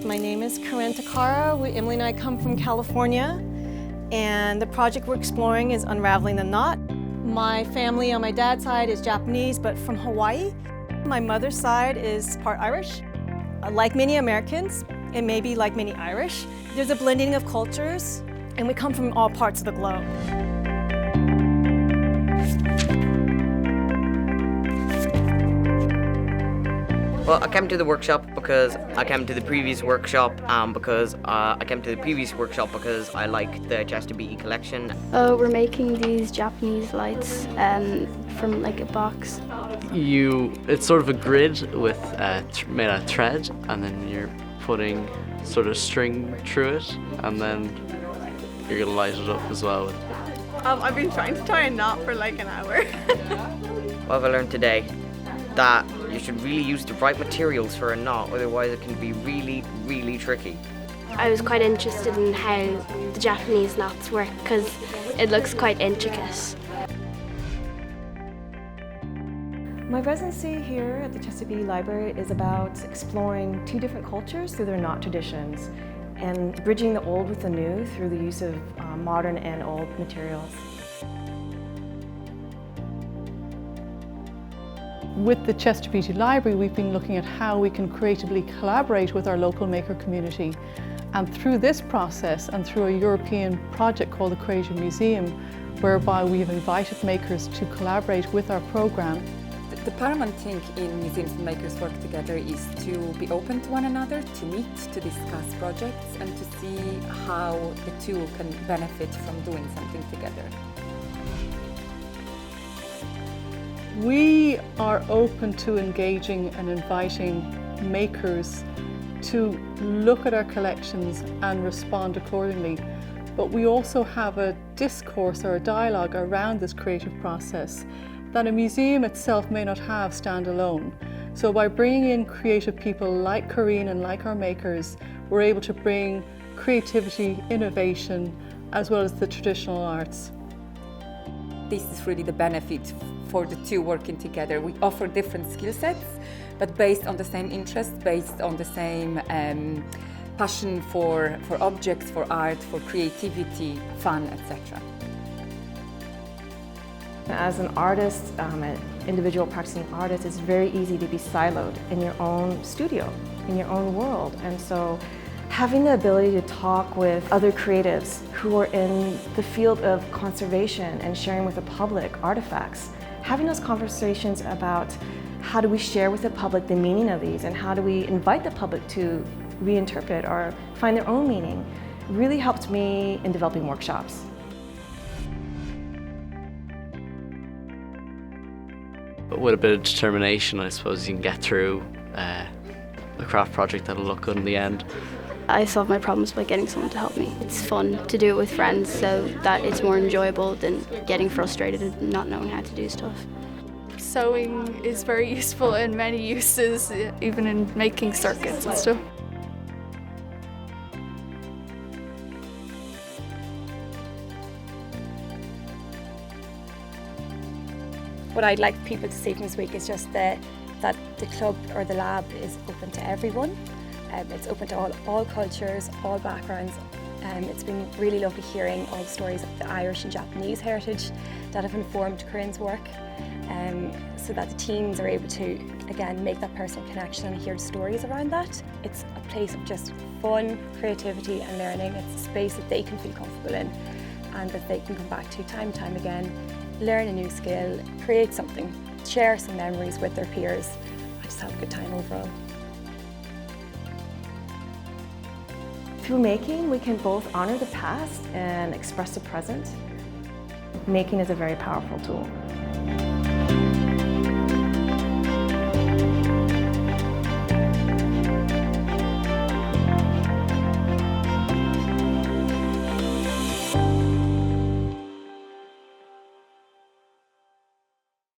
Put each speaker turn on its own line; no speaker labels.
My name is Corinne Takara. Emily and I come from California, and the project we're exploring is Unravelling the Knot. My family on my dad's side is Japanese, but from Hawaii. My mother's side is part Irish. Like many Americans, and maybe like many Irish, there's a blending of cultures, and we come from all parts of the globe.
Well, I came to the workshop because I came to the previous workshop because I like the Chester Beatty collection.
We're making these Japanese lights from like a box.
It's sort of a grid with made out of thread, and then you're putting sort of string through it, and then you're gonna light it up as well.
I've been trying to tie a knot for like an hour.
What have I learned today? That you should really use the right materials for a knot, otherwise it can be really, really tricky.
I was quite interested in how the Japanese knots work because it looks quite intricate.
My residency here at the Chester Beatty Library is about exploring two different cultures through their knot traditions and bridging the old with the new through the use of modern and old materials.
With the Chester Beatty Library, we've been looking at how we can creatively collaborate with our local maker community. And through this process and through a European project called the Creative Museum, whereby we have invited makers to collaborate with our programme.
The paramount thing in museums and makers work together is to be open to one another, to meet, to discuss projects, and to see how the two can benefit from doing something together.
We are open to engaging and inviting makers to look at our collections and respond accordingly. But we also have a discourse or a dialogue around this creative process that a museum itself may not have standalone. So by bringing in creative people like Corinne and like our makers, we're able to bring creativity, innovation, as well as the traditional arts.
This is really the benefit for the two working together. We offer different skill sets, but based on the same interests, based on the same passion for objects, for art, for creativity, fun, etc.
As an artist, an individual practicing artist, it's very easy to be siloed in your own studio, in your own world. And so having the ability to talk with other creatives who are in the field of conservation and sharing with the public artifacts, having those conversations about how do we share with the public the meaning of these and how do we invite the public to reinterpret or find their own meaning really helped me in developing workshops.
But with a bit of determination, I suppose you can get through a craft project that'll look good in the end.
I solve my problems by getting someone to help me. It's fun to do it with friends, so that it's more enjoyable than getting frustrated and not knowing how to do stuff.
Sewing is very useful in many uses, even in making circuits and stuff.
What I'd like people to see from this week is just that the club or the lab is open to everyone. It's open to all cultures, all backgrounds. It's been really lovely hearing all the stories of the Irish and Japanese heritage that have informed Corinne's work, so that the teams are able to, again, make that personal connection and hear the stories around that. It's a place of just fun, creativity and learning. It's a space that they can feel comfortable in and that they can come back to time and time again, learn a new skill, create something, share some memories with their peers, and just have a good time overall.
Through making, we can both honor the past and express the present. Making is a very powerful tool.